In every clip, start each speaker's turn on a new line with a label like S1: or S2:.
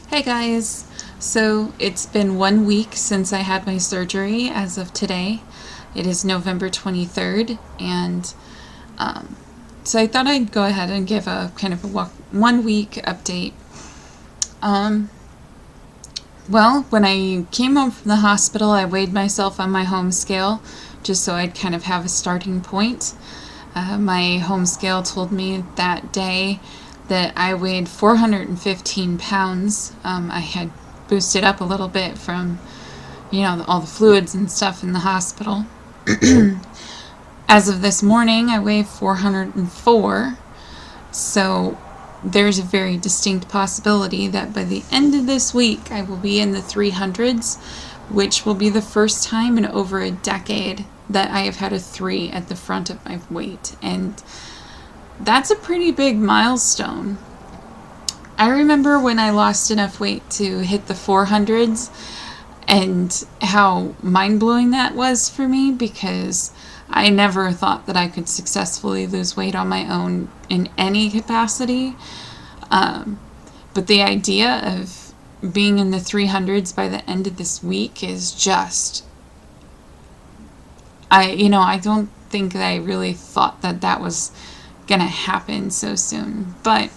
S1: Hey guys! So it's been 1 week since I had my surgery as of today. It is November 23rd, and so I thought I'd go ahead and give a kind of a 1 week update. Well, when I came home from the hospital, I weighed myself on my home scale just so I'd kind of have a starting point. My home scale told me that day that I weighed 415 pounds. I had boosted up a little bit from, all the fluids and stuff in the hospital. As of this morning, I weigh 404. So there's a very distinct possibility that by the end of this week, I will be in the 300s, which will be the first time in over a decade that I have had a 3 at the front of my weight. And that's a pretty big milestone. I remember when I lost enough weight to hit the 400s and how mind-blowing that was for me, because I never thought that I could successfully lose weight on my own in any capacity. But the idea of being in the 300s by the end of this week is just, I don't think that I really thought that that was gonna happen so soon, but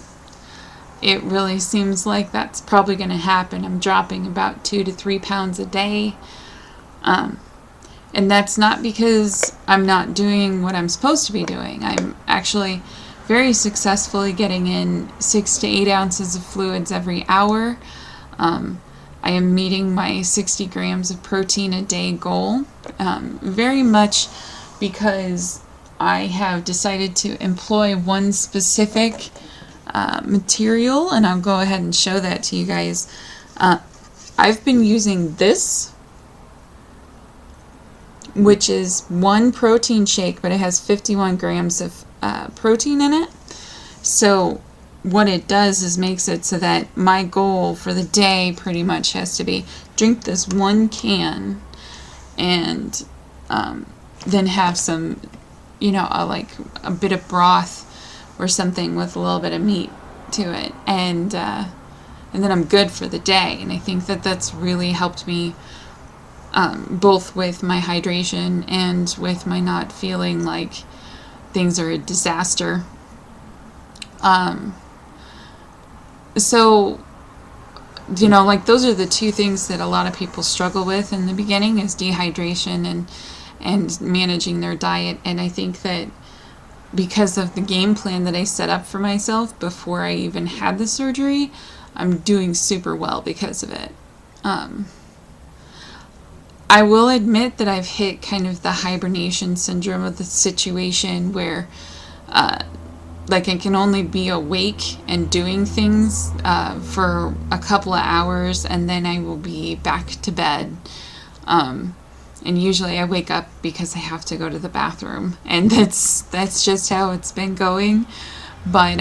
S1: it really seems like that's probably gonna happen. I'm dropping about 2 to 3 pounds a day, and that's not because I'm not doing what I'm supposed to be doing. I'm actually very successfully getting in 6 to 8 ounces of fluids every hour. I am meeting my 60 grams of protein a day goal, very much because I have decided to employ one specific material, and I'll go ahead and show that to you guys. I've been using this, which is one protein shake, but it has 51 grams of protein in it. So what it does is makes it so that my goal for the day pretty much has to be drink this one can and then have some, like a bit of broth or something with a little bit of meat to it, and then I'm good for the day. And I think that that's really helped me both with my hydration and with my not feeling like things are a disaster. So, like those are the two things that a lot of people struggle with in the beginning, is dehydration and managing their diet. And I think that because of the game plan that I set up for myself before I even had the surgery, I'm doing super well because of it. I will admit that I've hit kind of the hibernation syndrome of the situation where I can only be awake and doing things for a couple of hours, and then I will be back to bed. And usually I wake up because I have to go to the bathroom, and that's just how it's been going. But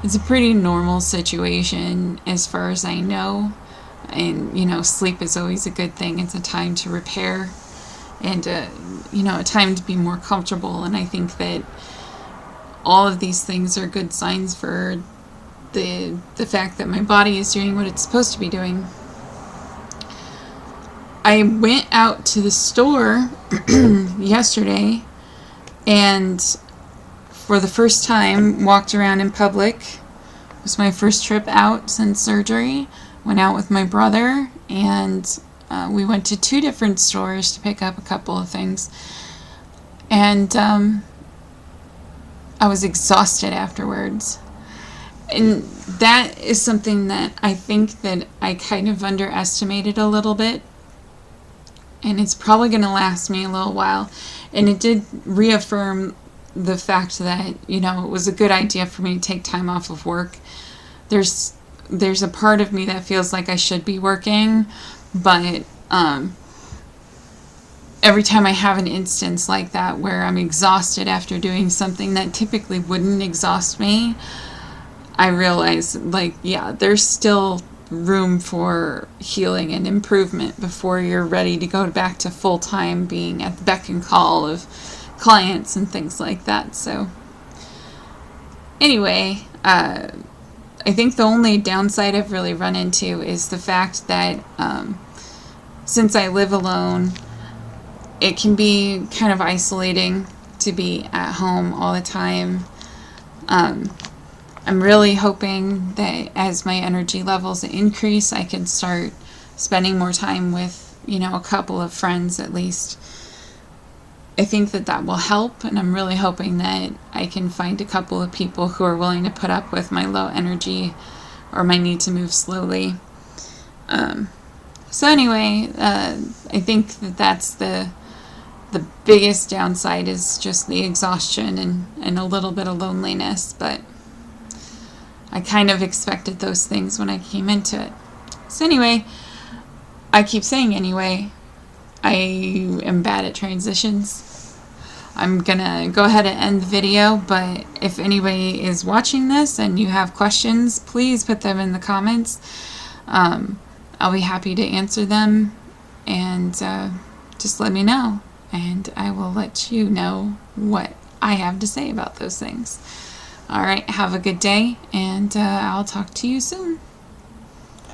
S1: it's a pretty normal situation as far as I know. And, sleep is always a good thing. It's a time to repair and, a time to be more comfortable. And I think that all of these things are good signs for the fact that my body is doing what it's supposed to be doing. I went out to the store yesterday and for the first time walked around in public. It was my first trip out since surgery. Went out with my brother, and we went to 2 different stores to pick up a couple of things. And I was exhausted afterwards. And that is something that I think that I kind of underestimated a little bit. And it's probably going to last me a little while. And it did reaffirm the fact that, it was a good idea for me to take time off of work. There's a part of me that feels like I should be working, but every time I have an instance like that where I'm exhausted after doing something that typically wouldn't exhaust me, I realize, there's still room for healing and improvement before you're ready to go back to full-time being at the beck and call of clients and things like that. So anyway, I think the only downside I've really run into is the fact that since I live alone, it can be kind of isolating to be at home all the time. I'm really hoping that as my energy levels increase, I can start spending more time with, you know, a couple of friends at least. I think that that will help, and I'm really hoping that I can find a couple of people who are willing to put up with my low energy or my need to move slowly. So anyway, I think that that's the biggest downside is just the exhaustion and a little bit of loneliness, but I kind of expected those things when I came into it. So anyway, I keep saying anyway, I am bad at transitions. I'm gonna go ahead and end the video, but if anybody is watching this and you have questions, please put them in the comments. I'll be happy to answer them, and just let me know, and I will let you know what I have to say about those things. Alright, have a good day, and I'll talk to you soon.